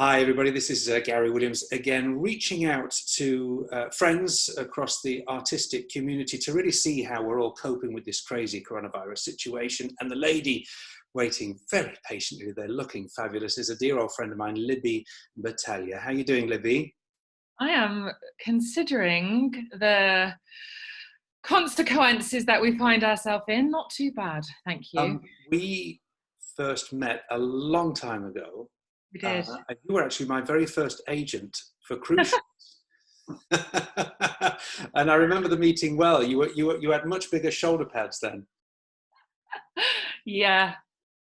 Hi, everybody. This is Gary Williams again, reaching out to friends across the artistic community to really see how we're all coping with this crazy coronavirus situation. And the lady waiting very patiently, they're looking fabulous, is a dear old friend of mine, Libby Battaglia. How are you doing, Libby? I am considering the consequences that we find ourselves in. Not too bad, thank you. We first met a long time ago. We did. You were actually my very first agent for cruise ships. And I remember the meeting well. You had much bigger shoulder pads then. Yeah,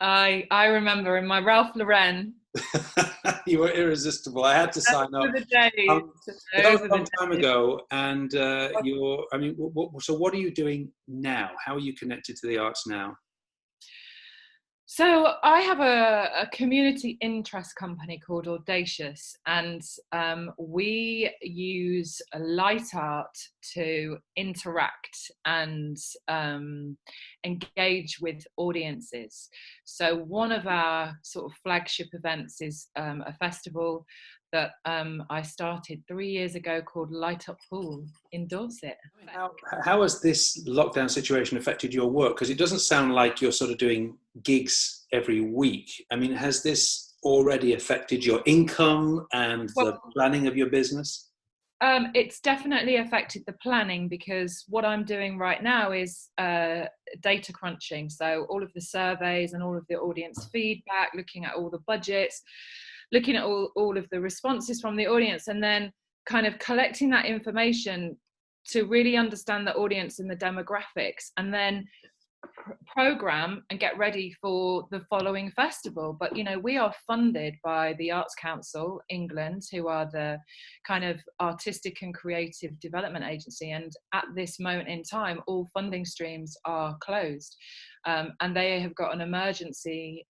I remember in my Ralph Lauren. You were irresistible. I had to sign Those up. were the days. But that was Those a are long the time days. ago. And so what are you doing now? How are you connected to the arts now? So I have a community interest company called Audacious, and we use light art to interact and engage with audiences. So one of our sort of flagship events is a festival that I started 3 years ago called Up Poole in Dorset. How has this lockdown situation affected your work? Because it doesn't sound like you're sort of doing gigs every week. I mean, has this already affected your income and the Well, planning of your business? it's definitely affected the planning because what I'm doing right now is data crunching. So all of the surveys and all of the audience feedback, looking at all the budgets, looking at all of the responses from the audience, and then kind of collecting that information to really understand the audience and the demographics, and then program and get ready for the following festival. But we are funded by the Arts Council England, who are the kind of artistic and creative development agency, and at this moment in time all funding streams are closed, and they have got an emergency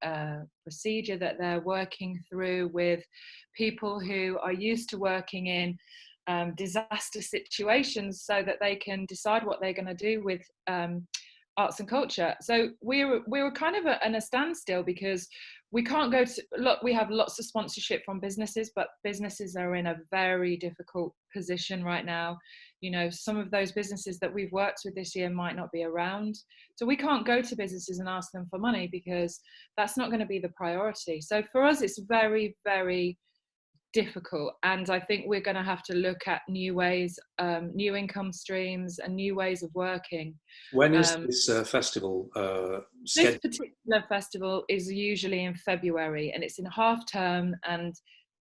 procedure that they're working through with people who are used to working in disaster situations, so that they can decide what they're going to do with arts and culture. So we were kind of in a standstill because we can't go to look. We have lots of sponsorship from businesses, but businesses are in a very difficult position right now. Some of those businesses that we've worked with this year might not be around, so we can't go to businesses and ask them for money because that's not going to be the priority. So for us, it's very, very difficult, and I think we're going to have to look at new ways, new income streams and new ways of working. When is um, this festival this scheduled? particular festival is usually in February, and it's in half term and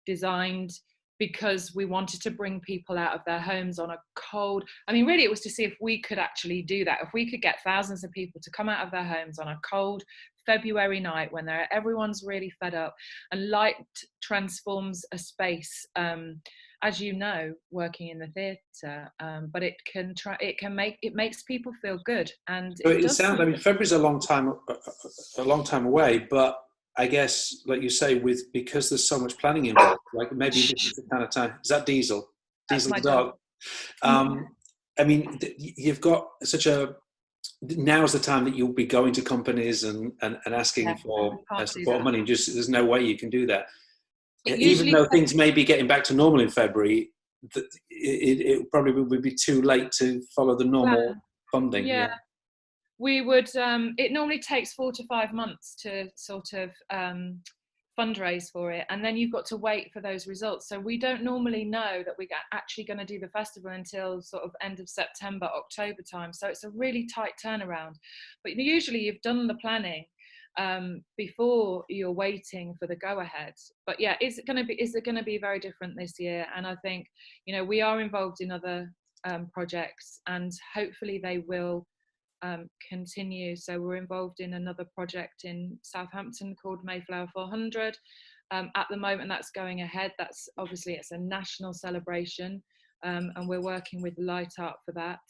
designed because we wanted to bring people out of their homes on a cold, really it was to see if we could actually do that, if we could get thousands of people to come out of their homes on a cold February night when everyone's really fed up. And light transforms a space, as you know, working in the theatre, but it makes people feel good, and So it it does sounds. I something. mean, February's a long time away. But I guess, like you say, because there's so much planning involved, like maybe this is the kind of time. Is that Diesel? That's Diesel my the dog. dog. Um, I mean, you've got such a. Now's the time that you'll be going to companies and Yeah, asking we for can't do support that. money. Just there's no way you can do that. It Even usually though things may be getting back to normal in February, it probably would be too late to follow the normal plan. funding. Yeah, Yeah. we would. It normally takes 4 to 5 months to sort of fundraise for it, and then you've got to wait for those results. So we don't normally know that we're actually going to do the festival until sort of end of September, October time. So it's a really tight turnaround. But usually you've done the planning before you're waiting for the go ahead. But yeah, is it going to be very different this year? And I think we are involved in other projects, and hopefully they will continue. So we're involved in another project in Southampton called Mayflower 400. At the moment, that's going ahead. That's obviously it's a national celebration, and we're working with Light Art for that.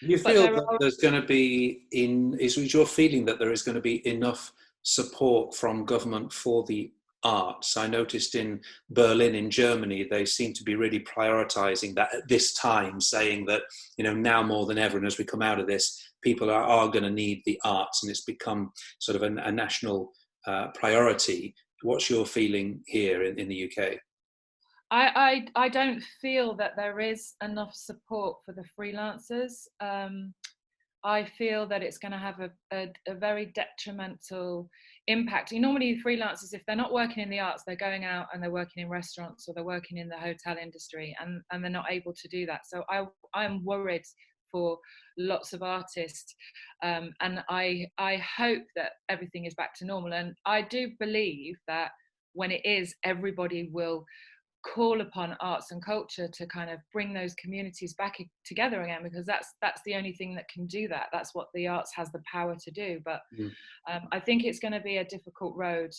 You But feel there that are there's going to be is your feeling that there is going to be enough support from government for the arts? I noticed in Berlin, in Germany, they seem to be really prioritizing that at this time, saying that, now more than ever, and as we come out of this, people are going to need the arts, and it's become sort of a national priority. What's your feeling here in the UK? I don't feel that there is enough support for the freelancers. I feel that it's going to have a very detrimental impact. Normally freelancers, if they're not working in the arts, they're going out and they're working in restaurants or they're working in the hotel industry, and they're not able to do that. So I'm worried for lots of artists, and I hope that everything is back to normal. And I do believe that when it is, everybody will call upon arts and culture to kind of bring those communities back together again, because that's the only thing that can do that. That's what the arts has the power to do. But I think it's going to be a difficult road.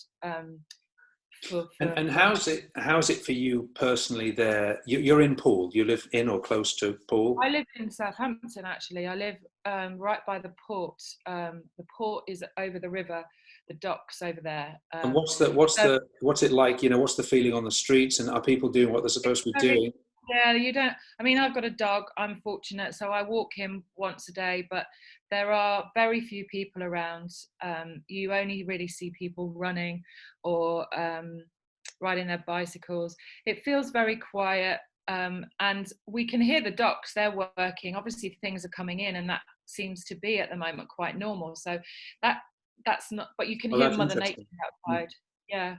And how's it for you personally there? You're in Poole. You live in or close to Poole? I live in Southampton, actually. I live right by the port. The port is over the river, the docks over there. And what's it like? What's the feeling on the streets? And are people doing what they're supposed to be doing? Yeah, you don't. I mean, I've got a dog. I'm fortunate, so I walk him once a day. But there are very few people around. You only really see people running or riding their bicycles. It feels very quiet, and we can hear the docks. They're working. Obviously, things are coming in, and that seems to be at the moment quite normal. So that's not. But you can hear Mother Nature outside. Yeah.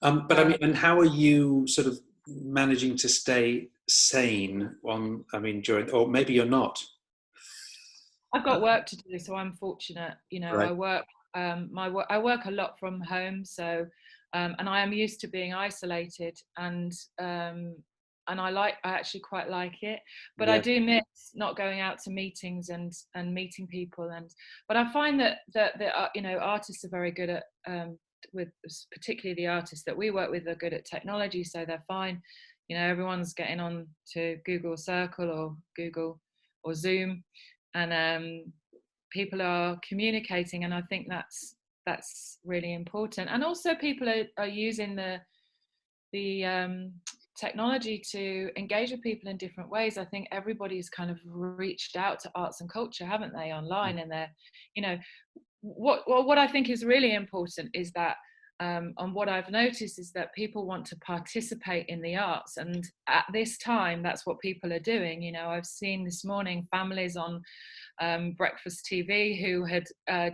But I mean, and how are you sort of managing to stay sane during, or maybe you're not? I've got work to do, so I'm fortunate. Right. I work. I work a lot from home, so and I am used to being isolated, and I actually quite like it. But I do miss not going out to meetings and meeting people, but I find that artists are very good at with particularly the artists that we work with are good at technology, so they're fine. Everyone's getting on to Google Circle or Google or Zoom, and people are communicating, and I think that's really important. And also people are using the technology to engage with people in different ways. I think everybody's kind of reached out to arts and culture, haven't they, online? And they're, what I think is really important is that, and what I've noticed is that people want to participate in the arts, and at this time, that's what people are doing. I've seen this morning families on breakfast TV who had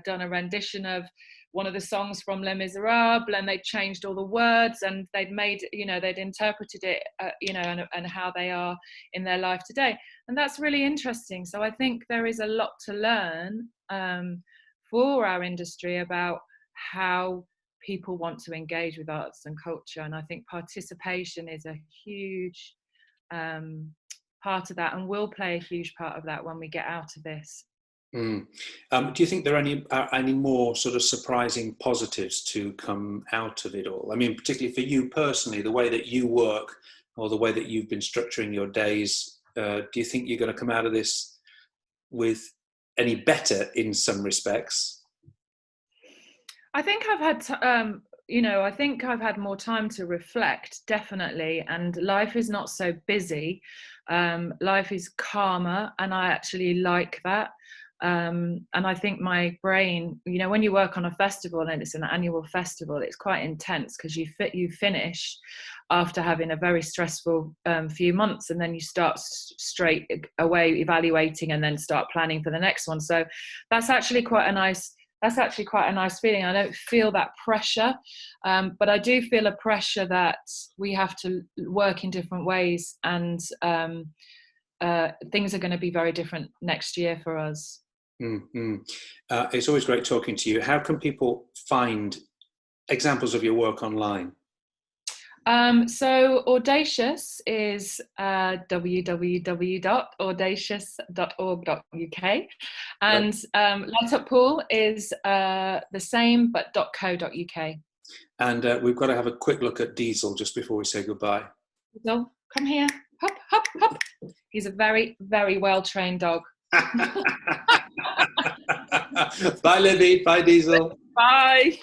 done a rendition of one of the songs from Les Miserables, and they'd changed all the words, and they'd interpreted it, and how they are in their life today. And that's really interesting. So I think there is a lot to learn for our industry about how people want to engage with arts and culture. And I think participation is a huge part of that, and will play a huge part of that when we get out of this. Do you think there are any more sort of surprising positives to come out of it all? I mean, particularly for you personally, the way that you work or the way that you've been structuring your days, do you think you're going to come out of this with any better in some respects? I think I've had, I think I've had more time to reflect, definitely. And life is not so busy. Life is calmer, and I actually like that. And I think my brain, when you work on a festival and it's an annual festival, it's quite intense because you finish after having a very stressful few months, and then you start straight away evaluating and then start planning for the next one. So that's actually quite a nice feeling. I don't feel that pressure, but I do feel a pressure that we have to work in different ways, and things are going to be very different next year for us. Mm-hmm. It's always great talking to you. How can people find examples of your work online? So Audacious is www.audacious.org.uk, and Up Poole is the same but .co.uk. And we've got to have a quick look at Diesel just before we say goodbye. Diesel, come here. Hop, hop, hop. He's a very, very well-trained dog. Bye, Libby. Bye, Diesel. Bye.